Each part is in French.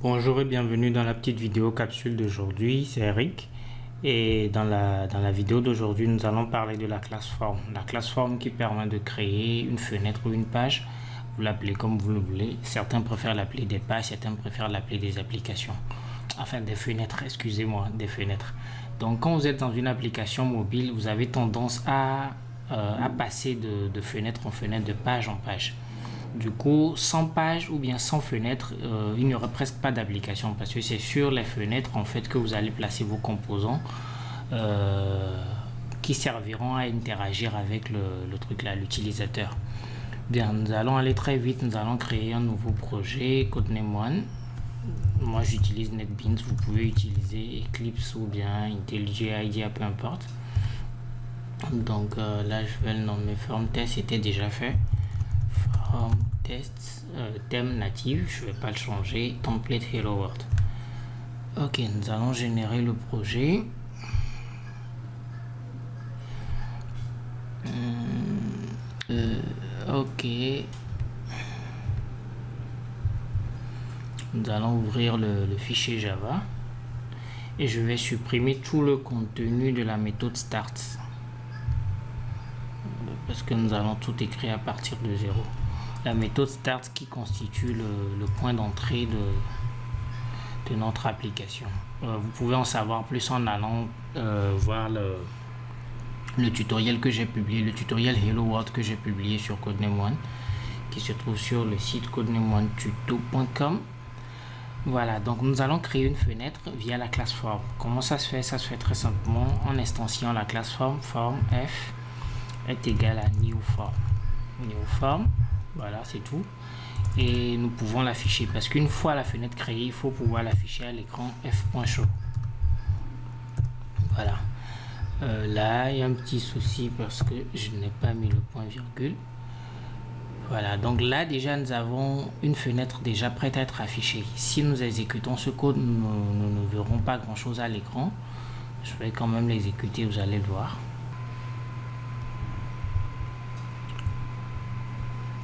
Bonjour et bienvenue dans la petite vidéo capsule d'aujourd'hui, c'est Eric. Et dans la vidéo d'aujourd'hui, nous allons parler de la classe form. La classe form qui permet de créer une fenêtre ou une page. Vous l'appelez comme vous le voulez. Certains préfèrent l'appeler des pages, certains préfèrent l'appeler des applications. Enfin, des fenêtres, excusez-moi, des fenêtres. Donc, quand vous êtes dans une application mobile, vous avez tendance à passer de fenêtre en fenêtre, de page en page. Du coup, sans page ou bien sans fenêtre, il n'y aura presque pas d'application parce que c'est sur les fenêtres en fait que vous allez placer vos composants qui serviront à interagir avec le truc là, l'utilisateur. Bien, nous allons aller très vite. Nous allons créer un nouveau projet Codename One. Moi, j'utilise NetBeans. Vous pouvez utiliser Eclipse ou bien IntelliJ IDEA, peu importe. Donc là, je vais le nommer Form Test. C'était déjà fait. Form Test, thème native, je vais pas le changer. Template Hello World. Ok, nous allons générer le projet. Ok. Nous allons ouvrir le fichier Java et je vais supprimer tout le contenu de la méthode start parce que nous allons tout écrire à partir de zéro. La méthode start qui constitue le point d'entrée de notre application. Vous pouvez en savoir plus en allant voir le tutoriel que j'ai publié, le tutoriel Hello World que j'ai publié sur Codename One, qui se trouve sur le site codenameonetuto.com. Voilà, donc nous allons créer une fenêtre via la classe form. Comment ça se fait? Ça se fait très simplement en instanciant la classe form. Form f est égal à new form. New form, voilà, c'est tout. Et nous pouvons l'afficher parce qu'une fois la fenêtre créée, il faut pouvoir l'afficher à l'écran f.show. Voilà. Là, il y a un petit souci parce que je n'ai pas mis le point virgule. Voilà, donc là déjà nous avons une fenêtre déjà prête à être affichée. Si nous exécutons ce code, nous ne verrons pas grand chose à l'écran. Je vais quand même l'exécuter, vous allez le voir.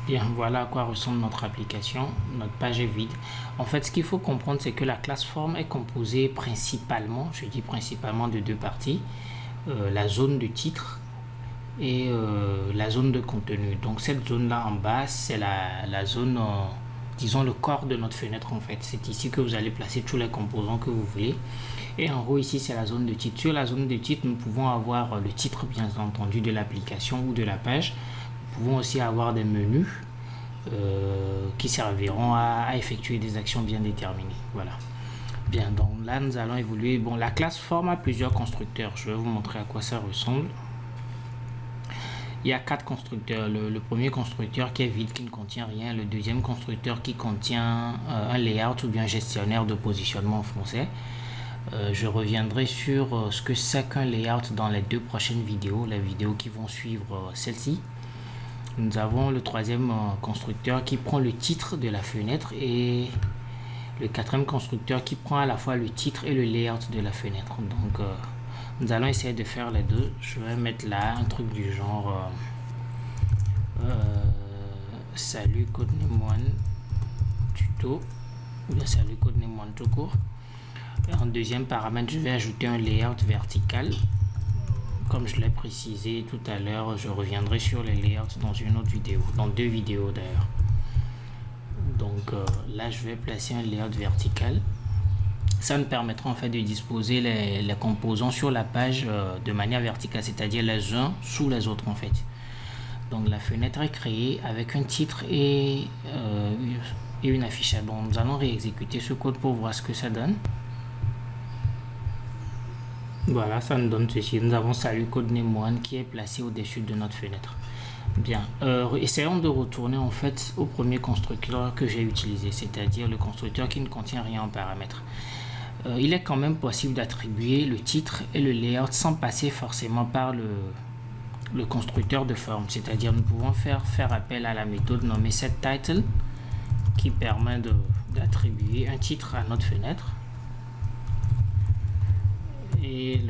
Bien, voilà à quoi ressemble notre application. Notre page est vide. En fait, ce qu'il faut comprendre, c'est que la classe form est composée principalement, je dis principalement, de deux parties. La zone de titre et la zone de contenu. Donc cette zone là en bas, c'est la zone, disons le corps de notre fenêtre en fait. C'est ici que vous allez placer tous les composants que vous voulez. Et en haut ici, c'est la zone de titre. Sur la zone de titre, nous pouvons avoir le titre bien entendu de l'application ou de la page. Nous pouvons aussi avoir des menus qui serviront à effectuer des actions bien déterminées. Voilà. Bien, donc là nous allons évoluer. Bon, la classe form a plusieurs constructeurs. Je vais vous montrer à quoi ça ressemble. Il y a 4 constructeurs. Le premier constructeur qui est vide, qui ne contient rien. Le deuxième constructeur qui contient un layout ou bien gestionnaire de positionnement en français. Je reviendrai sur ce que c'est qu'un layout dans les 2 prochaines vidéos, les vidéos qui vont suivre celle-ci. Nous avons le troisième constructeur qui prend le titre de la fenêtre et le quatrième constructeur qui prend à la fois le titre et le layout de la fenêtre. Donc nous allons essayer de faire les deux. Je vais mettre là un truc du genre salut Codename One tuto ou bien salut Codename One tout court. Et en deuxième paramètre, je vais ajouter un layout vertical. Comme je l'ai précisé tout à l'heure, je reviendrai sur les layouts dans une autre vidéo, dans 2 vidéos d'ailleurs. Donc là, je vais placer un layout vertical. Ça nous permettra en fait de disposer les composants sur la page de manière verticale, c'est-à-dire les uns sous les autres en fait. Donc la fenêtre est créée avec un titre et une affichage. Bon, nous allons réexécuter ce code pour voir ce que ça donne. Voilà, ça nous donne ceci. Nous avons salut Codename One qui est placé au-dessus de notre fenêtre. Bien, essayons de retourner en fait au premier constructeur que j'ai utilisé, c'est-à-dire le constructeur qui ne contient rien en paramètres. Il est quand même possible d'attribuer le titre et le layout sans passer forcément par le constructeur de forme, c'est-à-dire nous pouvons faire appel à la méthode nommée setTitle qui permet d'attribuer un titre à notre fenêtre et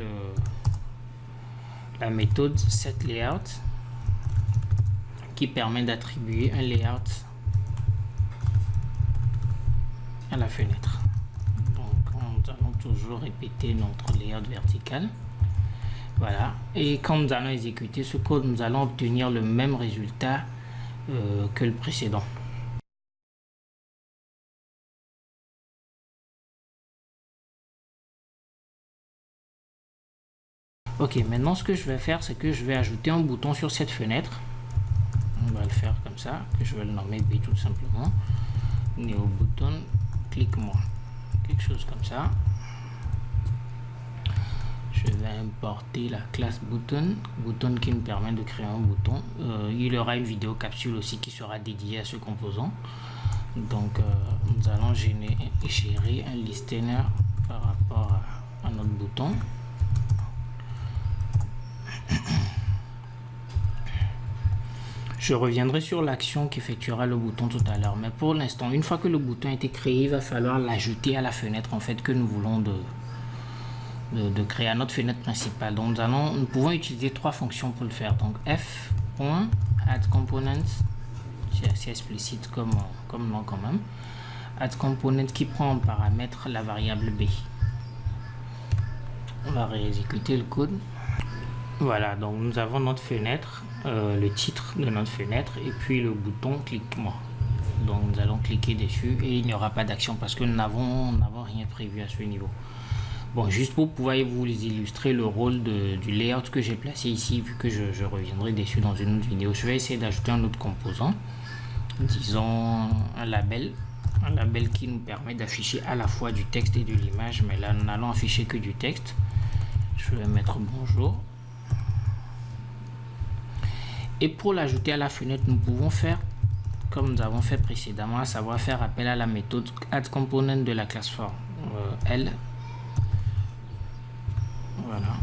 la méthode setLayout qui permet d'attribuer un layout à la fenêtre. nous allons toujours répéter notre layout vertical. Voilà, et quand nous allons exécuter ce code, nous allons obtenir le même résultat que le précédent. Ok, maintenant ce que je vais faire, c'est que je vais ajouter un bouton sur cette fenêtre. On va le faire comme ça, que je vais le nommer B tout simplement. Néo button, clique-moi. Quelque chose comme ça. Je vais importer la classe button qui me permet de créer un bouton. Il y aura une vidéo capsule aussi qui sera dédiée à ce composant. Donc nous allons gérer un listener par rapport à notre bouton. Je reviendrai sur l'action qu'effectuera le bouton tout à l'heure, mais pour l'instant, une fois que le bouton a été créé, il va falloir l'ajouter à la fenêtre en fait que nous voulons de créer à notre fenêtre principale. Donc nous pouvons utiliser trois fonctions pour le faire. Donc f.addComponent, c'est assez explicite comme nom quand même. AddComponent qui prend en paramètre la variable b. On va réexécuter le code. Voilà, donc nous avons notre fenêtre, le titre de notre fenêtre et puis le bouton clique-moi. Donc nous allons cliquer dessus et il n'y aura pas d'action parce que nous n'avons rien prévu à ce niveau. Bon, juste pour pouvoir vous illustrer le rôle du layout que j'ai placé ici, vu que je reviendrai dessus dans une autre vidéo, je vais essayer d'ajouter un autre composant, disons un label qui nous permet d'afficher à la fois du texte et de l'image, mais là nous n'allons afficher que du texte. Je vais mettre bonjour. Et pour l'ajouter à la fenêtre, nous pouvons faire comme nous avons fait précédemment, à savoir faire appel à la méthode addComponent de la classe form. L. Voilà.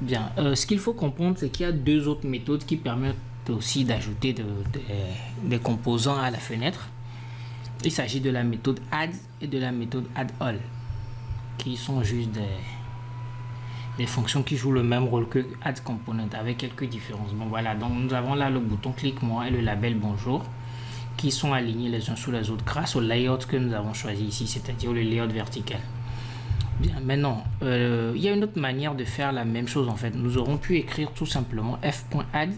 Bien. Ce qu'il faut comprendre, c'est qu'il y a deux autres méthodes qui permettent aussi d'ajouter des composants à la fenêtre. Il s'agit de la méthode add et de la méthode addAll, qui sont juste des fonctions qui jouent le même rôle que addComponent avec quelques différences. Bon voilà, donc nous avons là le bouton clique-moi et le label bonjour qui sont alignés les uns sous les autres grâce au layout que nous avons choisi ici, c'est-à-dire le layout vertical. Bien, maintenant, il y a une autre manière de faire la même chose en fait. Nous aurons pu écrire tout simplement f.add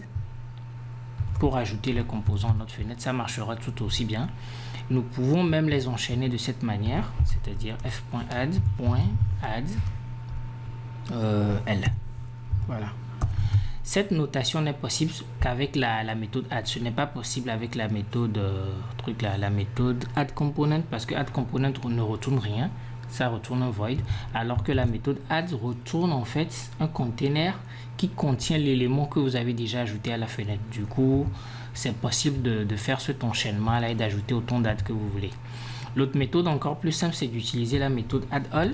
pour ajouter les composants à notre fenêtre, ça marchera tout aussi bien. Nous pouvons même les enchaîner de cette manière, c'est-à-dire f.add.add L. Voilà. Cette notation n'est possible qu'avec la méthode add. Ce n'est pas possible avec la méthode la méthode addComponent parce que addComponent ne retourne rien, ça retourne un void, alors que la méthode add retourne en fait un container qui contient l'élément que vous avez déjà ajouté à la fenêtre. Du coup, c'est possible de faire cet enchaînement là et d'ajouter autant d'add que vous voulez. L'autre méthode encore plus simple, c'est d'utiliser la méthode addAll.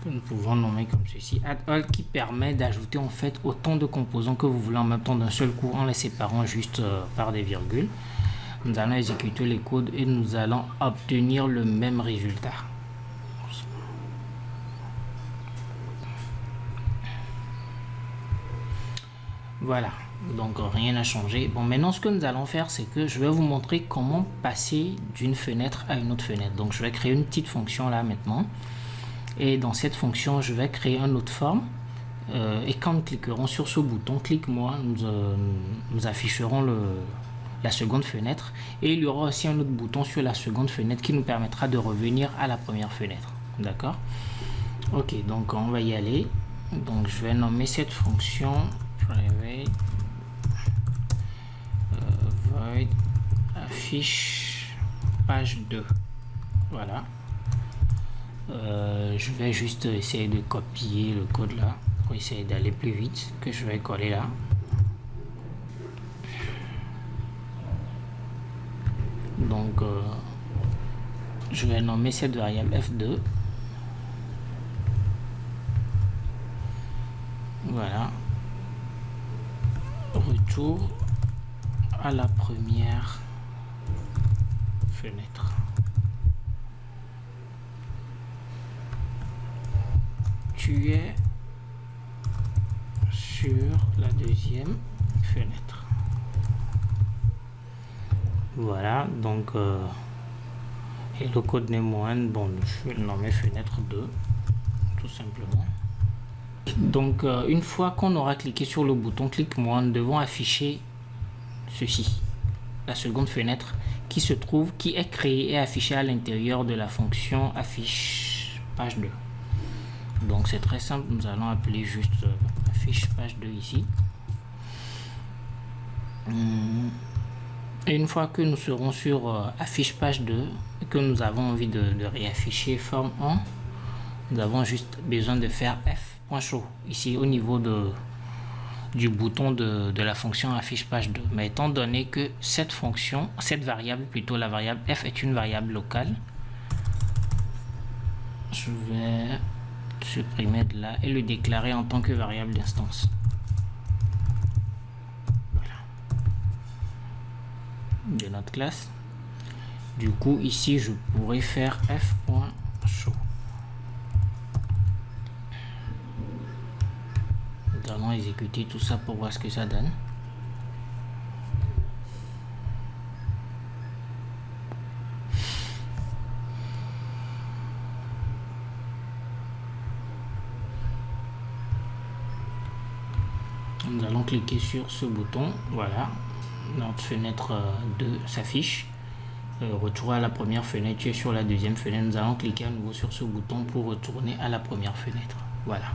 Nous pouvons nommer comme ceci, addAll, qui permet d'ajouter en fait autant de composants que vous voulez en même temps d'un seul coup en les séparant juste par des virgules. Nous allons exécuter les codes et nous allons obtenir le même résultat. Voilà, donc rien n'a changé. Bon, maintenant ce que nous allons faire, c'est que je vais vous montrer comment passer d'une fenêtre à une autre fenêtre. Donc je vais créer une petite fonction là maintenant. Et dans cette fonction, je vais créer un autre forme. Et quand nous cliquerons sur ce bouton, clique-moi, nous afficherons la seconde fenêtre. Et il y aura aussi un autre bouton sur la seconde fenêtre qui nous permettra de revenir à la première fenêtre. D'accord? Ok, donc on va y aller. Donc je vais nommer cette fonction private void affiche page 2. Voilà. Je vais juste essayer de copier le code là pour essayer d'aller plus vite, que je vais coller là. Donc je vais nommer cette variable f2. Voilà. Retour à la première fenêtre. Tu es sur la deuxième fenêtre. Voilà, donc Et le codename 1, bon, je vais le nommer fenêtre 2, tout simplement. Donc, une fois qu'on aura cliqué sur le bouton clic moi, nous devons afficher ceci, la seconde fenêtre qui est créée et affichée à l'intérieur de la fonction affiche page 2. Donc, c'est très simple, nous allons appeler juste affiche page 2 ici. Et une fois que nous serons sur affiche page 2 et que nous avons envie de réafficher forme 1, nous avons juste besoin de faire f.show ici au niveau du bouton de la fonction affiche page 2. Mais étant donné que cette variable, plutôt la variable f est une variable locale, je vais supprimer de là et le déclarer en tant que variable d'instance. De notre classe. Du coup ici je pourrais faire f.show. Nous allons exécuter tout ça pour voir ce que ça donne. Nous allons cliquer sur ce bouton, voilà. Notre fenêtre 2 s'affiche. Retour à la première fenêtre, tu es sur la deuxième fenêtre. Nous allons cliquer à nouveau sur ce bouton pour retourner à la première fenêtre. Voilà.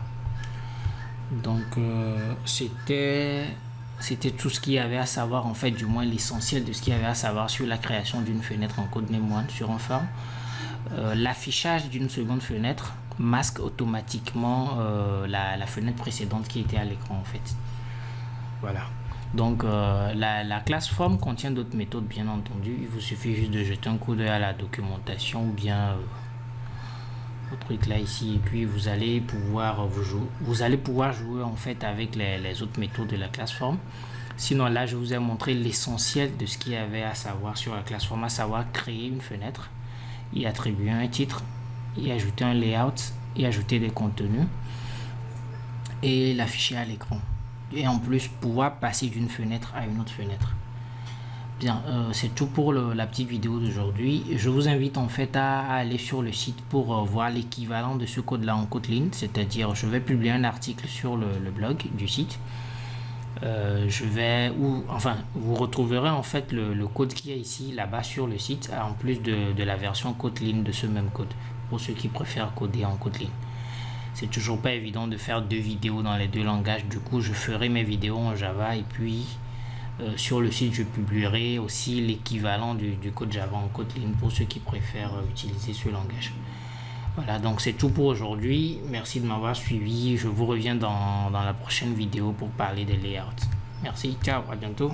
Donc, c'était tout ce qu'il y avait à savoir, en fait, du moins l'essentiel de ce qu'il y avait à savoir sur la création d'une fenêtre en codename 1 sur un form. L'affichage d'une seconde fenêtre masque automatiquement la fenêtre précédente qui était à l'écran, en fait. Voilà. Donc la classe form contient d'autres méthodes, bien entendu. Il vous suffit juste de jeter un coup d'œil à la documentation ou bien au truc là ici, et puis vous allez pouvoir jouer en fait avec les autres méthodes de la classe form. Sinon là je vous ai montré l'essentiel de ce qu'il y avait à savoir sur la classe form, à savoir créer une fenêtre, y attribuer un titre, y ajouter un layout, y ajouter des contenus et l'afficher à l'écran. Et en plus pouvoir passer d'une fenêtre à une autre fenêtre. Bien, c'est tout pour la petite vidéo d'aujourd'hui. Je vous invite en fait à aller sur le site pour voir l'équivalent de ce code là en Kotlin, c'est-à-dire je vais publier un article sur le blog du site. Vous retrouverez en fait le code qui est ici là-bas sur le site, en plus de la version Kotlin de ce même code, pour ceux qui préfèrent coder en Kotlin. C'est toujours pas évident de faire deux vidéos dans les deux langages. Du coup, je ferai mes vidéos en Java et puis sur le site, je publierai aussi l'équivalent du code Java en Kotlin pour ceux qui préfèrent utiliser ce langage. Voilà, donc c'est tout pour aujourd'hui. Merci de m'avoir suivi. Je vous reviens dans la prochaine vidéo pour parler des layouts. Merci, ciao, à bientôt.